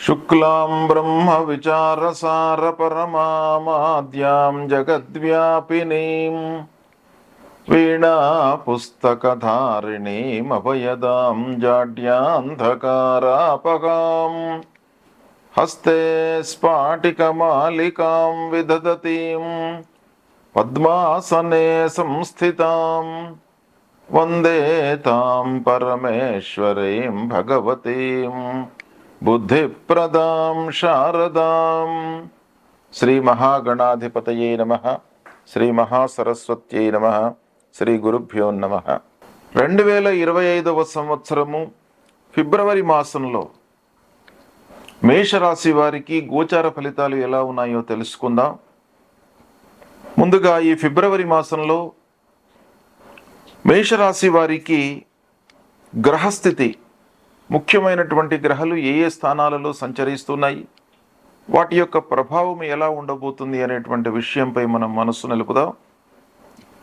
శుక్లాం బ్రహ్మ విచారసార పరమామాద్యాం జగద్వ్యాపినీం వీణా పుస్తకధారిణీం అభయదాం జాడ్యాంధకారాపగాం హస్తే స్ఫాటికమాలికాం విదదతీం పద్మాసనే సంస్థితాం వందే తాం పరమేశ్వరీం భగవతీం బుద్ధిప్రదాం శారదాం. శ్రీ మహాగణాధిపతయే నమః. శ్రీ మహాసరస్వత్యై నమః. శ్రీ గురుభ్యో నమః. 2025వ సంవత్సరము ఫిబ్రవరి మాసంలో మేషరాశి వారికి గోచార ఫలితాలు ఎలా ఉన్నాయో తెలుసుకుందాం. ముందుగా ఈ ఫిబ్రవరి మాసంలో మేషరాశి వారికి గ్రహస్థితి, ముఖ్యమైనటువంటి గ్రహాలు ఏ ఏ స్థానాలలో సంచరిస్తున్నాయి, వాటి యొక్క ప్రభావం ఎలా ఉండబోతుంది అనేటువంటి విషయంపై మనం మనస్సు నిలుపుదాం.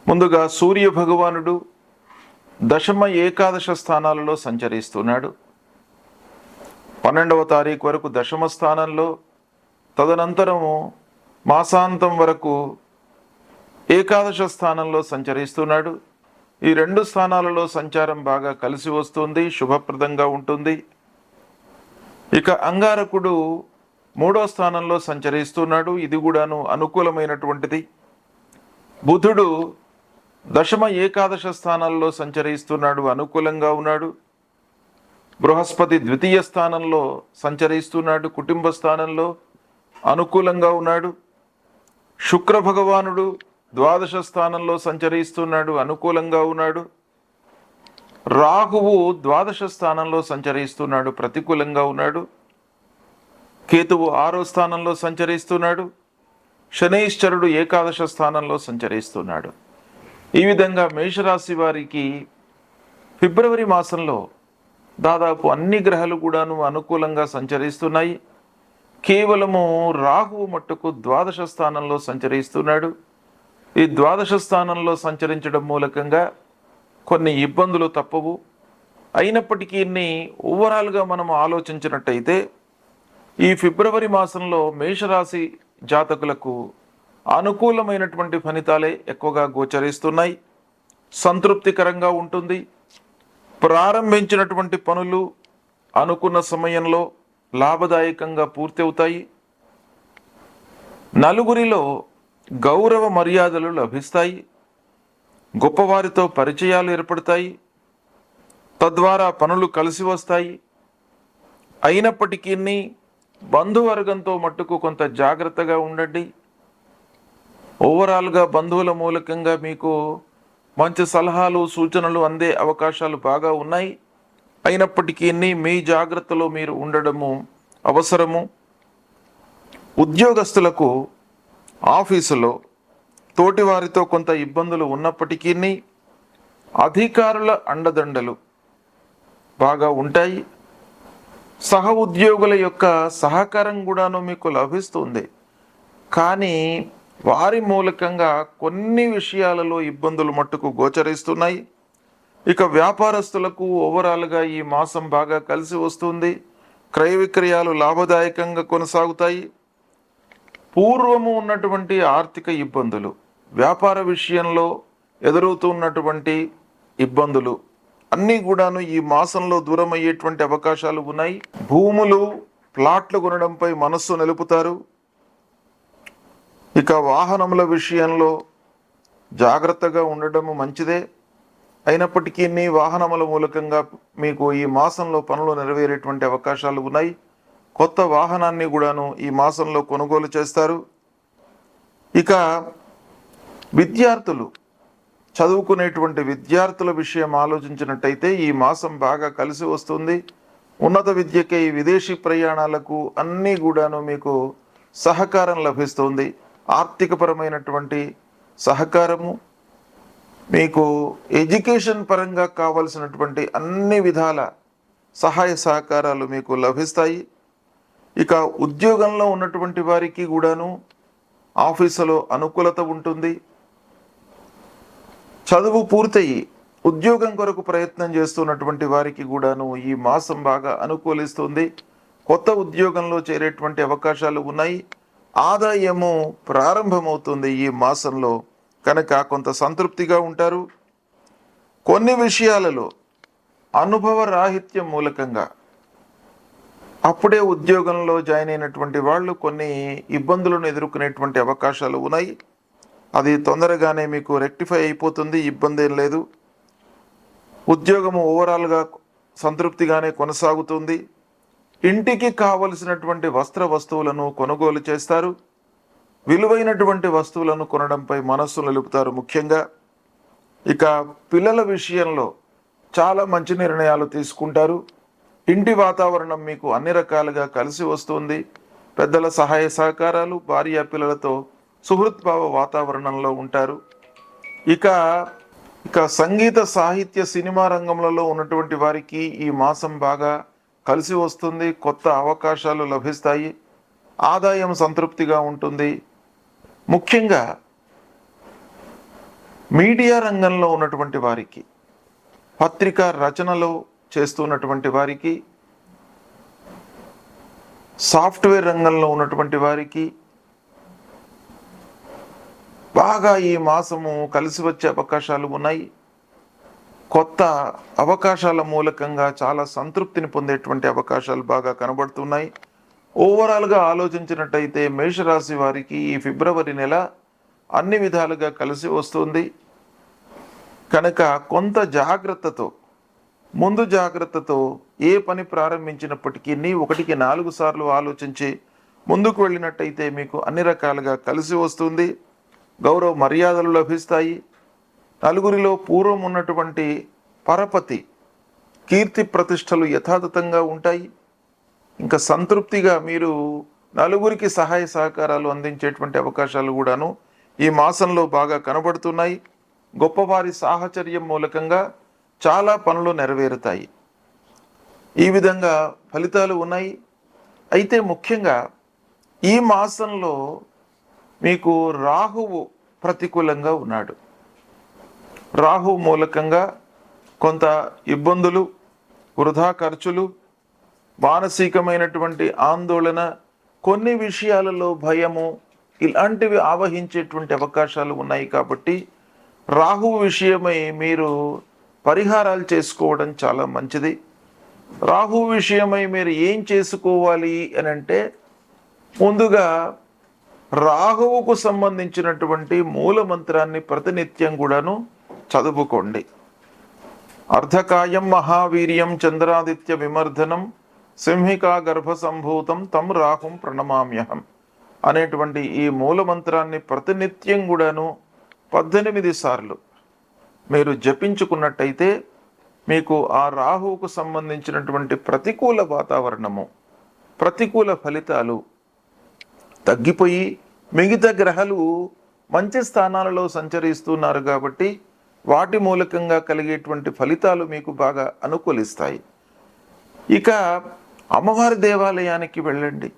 ముందుగా సూర్య భగవానుడు దశమ ఏకాదశ స్థానాలలో సంచరిస్తున్నాడు. 12వ తారీఖు వరకు దశమ స్థానంలో, తదనంతరము మాసాంతం వరకు ఏకాదశ స్థానంలో సంచరిస్తున్నాడు. ఈ 2 స్థానాలలో సంచారం బాగా కలిసి వస్తుంది, శుభప్రదంగా ఉంటుంది. ఇక అంగారకుడు 3వ స్థానంలో సంచరిస్తున్నాడు, ఇది కూడాను అనుకూలమైనటువంటిది. బుధుడు దశమ ఏకాదశ స్థానాల్లో సంచరిస్తున్నాడు, అనుకూలంగా ఉన్నాడు. బృహస్పతి 2వ స్థానంలో సంచరిస్తున్నాడు, కుటుంబ స్థానంలో అనుకూలంగా ఉన్నాడు. శుక్ర భగవానుడు 12వ స్థానంలో సంచరిస్తున్నాడు, అనుకూలంగా ఉన్నాడు. రాహువు 12వ స్థానంలో సంచరిస్తున్నాడు, ప్రతికూలంగా ఉన్నాడు. కేతువు 6వ స్థానంలో సంచరిస్తున్నాడు. శనైశ్చరుడు ఏకాదశ స్థానంలో సంచరిస్తున్నాడు. ఈ విధంగా మేషరాశి వారికి ఫిబ్రవరి మాసంలో దాదాపు అన్ని గ్రహాలు కూడాను అనుకూలంగా సంచరిస్తున్నాయి. కేవలము రాహువు మట్టుకు 12వ స్థానంలో సంచరిస్తున్నాడు. ఈ 12వ స్థానంలో సంచరించడం మూలకంగా కొన్ని ఇబ్బందులు తప్పవు. అయినప్పటికీ ఓవరాల్గా మనం ఆలోచించినట్టయితే ఈ ఫిబ్రవరి మాసంలో మేషరాశి జాతకులకు అనుకూలమైనటువంటి ఫలితాలే ఎక్కువగా గోచరిస్తున్నాయి. సంతృప్తికరంగా ఉంటుంది. ప్రారంభించినటువంటి పనులు అనుకున్న సమయంలో లాభదాయకంగా పూర్తి అవుతాయి. నలుగురిలో గౌరవ మర్యాదలు లభిస్తాయి. గొప్పవారితో పరిచయాలు ఏర్పడతాయి. తద్వారా పనులు కలిసి వస్తాయి. అయినప్పటికీ బంధువర్గంతో మట్టుకు కొంత జాగ్రత్తగా ఉండండి. ఓవరాల్గా బంధువుల మూలకంగా మీకు మంచి సలహాలు, సూచనలు అందే అవకాశాలు బాగా ఉన్నాయి. అయినప్పటికీ మీ జాగ్రత్తలో మీరు ఉండడము అవసరము. ఉద్యోగస్తులకు ఆఫీసులో తోటివారితో కొంత ఇబ్బందులు ఉన్నప్పటికీ అధికారుల అండదండలు బాగా ఉంటాయి. సహ ఉద్యోగుల యొక్క సహకారం కూడాను మీకు లభిస్తుంది. కానీ వారి మూలకంగా కొన్ని విషయాలలో ఇబ్బందులు మట్టుకు గోచరిస్తున్నాయి. ఇక వ్యాపారస్తులకు ఓవరాల్గా ఈ మాసం బాగా కలిసి వస్తుంది. క్రయ విక్రయాలు లాభదాయకంగా కొనసాగుతాయి. పూర్వము ఉన్నటువంటి ఆర్థిక ఇబ్బందులు, వ్యాపార విషయంలో ఎదురవుతున్నటువంటి ఇబ్బందులు అన్నీ కూడాను ఈ మాసంలో దూరం అయ్యేటువంటి అవకాశాలు ఉన్నాయి. భూములు, ప్లాట్లు కొనడంపై మనస్సు నిలుపుతారు. ఇక వాహనముల విషయంలో జాగ్రత్తగా ఉండడము మంచిదే. అయినప్పటికీ వాహనముల మూలకంగా మీకు ఈ మాసంలో పనులు నెరవేరేటువంటి అవకాశాలు ఉన్నాయి. కొత్త వాహనాన్ని కూడాను ఈ మాసంలో కొనుగోలు చేస్తారు. ఇక విద్యార్థులు, చదువుకునేటువంటి విద్యార్థుల విషయం ఆలోచించినట్టయితే ఈ మాసం బాగా కలిసి వస్తుంది. ఉన్నత విద్యకై, విదేశీ ప్రయాణాలకు అన్నీ కూడాను మీకు సహకారం లభిస్తుంది. ఆర్థికపరమైనటువంటి సహకారము, మీకు ఎడ్యుకేషన్ పరంగా కావలసినటువంటి అన్ని విధాల సహాయ సహకారాలు మీకు లభిస్తాయి. ఇక ఉద్యోగంలో ఉన్నటువంటి వారికి కూడాను ఆఫీసులో అనుకూలత ఉంటుంది. చదువు పూర్తయి ఉద్యోగం కొరకు ప్రయత్నం చేస్తున్నటువంటి వారికి కూడాను ఈ మాసం బాగా అనుకూలిస్తుంది. కొత్త ఉద్యోగంలో చేరేటువంటి అవకాశాలు ఉన్నాయి. ఆదాయము ప్రారంభమవుతుంది ఈ మాసంలో, కనుక కొంత సంతృప్తిగా ఉంటారు. కొన్ని విషయాలలో అనుభవ రాహిత్యం మూలకంగా అప్పుడే ఉద్యోగంలో జాయిన్ అయినటువంటి వాళ్ళు కొన్ని ఇబ్బందులను ఎదుర్కొనేటువంటి అవకాశాలు ఉన్నాయి. అది తొందరగానే మీకు రెక్టిఫై అయిపోతుంది, ఇబ్బంది ఏం లేదు. ఉద్యోగము ఓవరాల్గా సంతృప్తిగానే కొనసాగుతుంది. ఇంటికి కావలసినటువంటి వస్తువులను కొనుగోలు చేస్తారు. విలువైనటువంటి వస్తువులను కొనడంపై మనస్సు నిలుపుతారు ముఖ్యంగా. ఇక పిల్లల విషయంలో చాలా మంచి నిర్ణయాలు తీసుకుంటారు. ఇంటి వాతావరణం మీకు అన్ని రకాలుగా కలిసి వస్తుంది. పెద్దల సహాయ సహకారాలు, భార్య పిల్లలతో సుహృద్భావ వాతావరణంలో ఉంటారు. ఇక సంగీత, సాహిత్య, సినిమా రంగంలో ఉన్నటువంటి వారికి ఈ మాసం బాగా కలిసి వస్తుంది. కొత్త అవకాశాలు లభిస్తాయి. ఆదాయం సంతృప్తిగా ఉంటుంది. ముఖ్యంగా మీడియా రంగంలో ఉన్నటువంటి వారికి, పత్రికా రచనలో చేస్తున్నటువంటి వారికి, సాఫ్ట్వేర్ రంగంలో ఉన్నటువంటి వారికి బాగా ఈ మాసము కలిసి వచ్చే అవకాశాలు ఉన్నాయి. కొత్త అవకాశాల మూలకంగా చాలా సంతృప్తిని పొందేటువంటి అవకాశాలు బాగా కనబడుతున్నాయి. ఓవరాల్గా ఆలోచించినట్టయితే మేషరాశి వారికి ఈ ఫిబ్రవరి నెల అన్ని విధాలుగా కలిసి వస్తుంది. కనుక కొంత ముందు జాగ్రత్తతో ఏ పని ప్రారంభించినప్పటికీ 1కి 4 సార్లు ఆలోచించి ముందుకు వెళ్ళినట్టయితే మీకు అన్ని రకాలుగా కలిసి వస్తుంది. గౌరవ మర్యాదలు లభిస్తాయి. నలుగురిలో పూర్వం ఉన్నటువంటి పరపతి, కీర్తి ప్రతిష్టలు యథాతథంగా ఉంటాయి. ఇంకా సంతృప్తిగా మీరు నలుగురికి సహాయ సహకారాలు అందించేటువంటి అవకాశాలు కూడాను ఈ మాసంలో బాగా కనబడుతున్నాయి. గొప్పవారి సాహచర్యం మూలకంగా చాలా పనులు నెరవేరుతాయి. ఈ విధంగా ఫలితాలు ఉన్నాయి. అయితే ముఖ్యంగా ఈ మాసంలో మీకు రాహువు ప్రతికూలంగా ఉన్నాడు. రాహువు మూలకంగా కొంత ఇబ్బందులు, వృధా ఖర్చులు, మానసికమైనటువంటి ఆందోళన, కొన్ని విషయాలలో భయము, ఇలాంటివి ఆవహించేటువంటి అవకాశాలు ఉన్నాయి. కాబట్టి రాహువు విషయమై మీరు పరిహారాలు చేసుకోవడం చాలా మంచిది. రాహువు విషయమై మీరు ఏం చేసుకోవాలి అని అంటే, ముందుగా రాహువుకు సంబంధించినటువంటి మూల మంత్రాన్ని ప్రతినిత్యం కూడాను చదువుకోండి. అర్ధకాయం మహావీర్యం చంద్రాదిత్య విమర్ధనం సింహికా గర్భ సంభూతం తం రాహుం ప్రణమామ్యహం అనేటువంటి ఈ మూల మంత్రాన్ని ప్రతినిత్యం కూడాను 18 సార్లు మీరు జపించుకున్నట్టయితే మీకు ఆ రాహువుకు సంబంధించినటువంటి ప్రతికూల వాతావరణము, ప్రతికూల ఫలితాలు తగ్గిపోయి మిగతా గ్రహాలు మంచి స్థానాలలో సంచరిస్తున్నారు కాబట్టి వాటి మూలకంగా కలిగేటువంటి ఫలితాలు మీకు బాగా అనుకూలిస్తాయి. ఇక అమ్మవారి దేవాలయానికి వెళ్ళండి.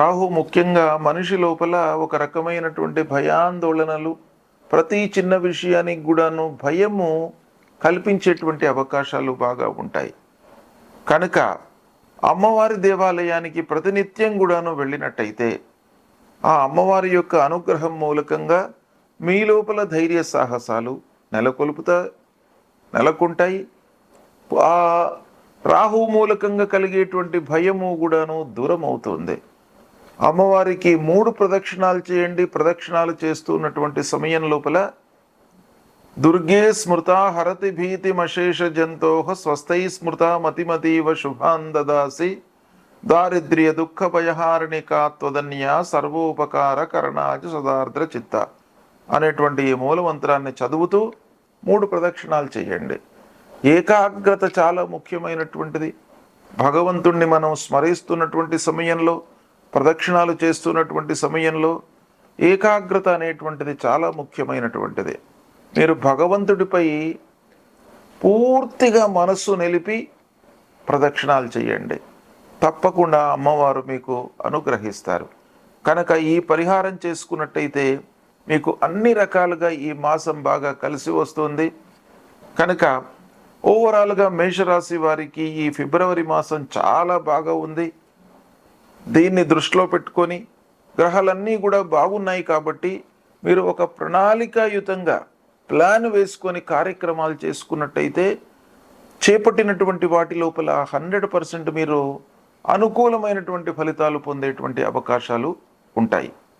రాహు ముఖ్యంగా మనిషి లోపల ఒక రకమైనటువంటి భయాందోళనలు, ప్రతి చిన్న విషయానికి కూడాను భయము కల్పించేటువంటి అవకాశాలు బాగా ఉంటాయి. కనుక అమ్మవారి దేవాలయానికి ప్రతినిత్యం కూడాను వెళ్ళినట్టయితే ఆ అమ్మవారి యొక్క అనుగ్రహం మూలకంగా మీ లోపల ధైర్య సాహసాలు నెలకొంటాయి. ఆ రాహు మూలకంగా కలిగేటువంటి భయము కూడాను దూరం అవుతుంది. అమ్మవారికి 3 ప్రదక్షిణాలు చేయండి. ప్రదక్షిణాలు చేస్తున్నటువంటి సమయం లోపల దుర్గే స్మృత హరతి భీతిమశేష జంతోహ స్వస్థై స్మృత మతిమతీవ శుభాన్ దదాసి దారిద్ర్య దుఃఖ భయహారిణికా త్వదన్యా సర్వోపకార కరణాచ సదార్ద్ర చిత్త అనేటువంటి ఈ మూలమంత్రాన్ని చదువుతూ 3 ప్రదక్షిణాలు చేయండి. ఏకాగ్రత చాలా ముఖ్యమైనటువంటిది. భగవంతుణ్ణి మనం స్మరిస్తున్నటువంటి సమయంలో, ప్రదక్షిణాలు చేస్తున్నటువంటి సమయంలో ఏకాగ్రత అనేటువంటిది చాలా ముఖ్యమైనటువంటిది. మీరు భగవంతుడిపై పూర్తిగా మనస్సు నిలిపి ప్రదక్షిణాలు చేయండి. తప్పకుండా అమ్మవారు మీకు అనుగ్రహిస్తారు. కనుక ఈ పరిహారం చేసుకున్నట్టయితే మీకు అన్ని రకాలుగా ఈ మాసం బాగా కలిసి వస్తుంది. కనుక ఓవరాల్గా మేషరాశి వారికి ఈ ఫిబ్రవరి మాసం చాలా బాగా ఉంది. దీన్ని దృష్టిలో పెట్టుకొని గ్రహాలన్నీ కూడా బాగున్నాయి కాబట్టి మీరు ఒక ప్రణాళికాయుతంగా ప్లాన్ వేసుకొని కార్యక్రమాలు చేసుకున్నట్టయితే చేపట్టినటువంటి వాటి లోపల 100% మీరు అనుకూలమైనటువంటి ఫలితాలు పొందేటువంటి అవకాశాలు ఉంటాయి.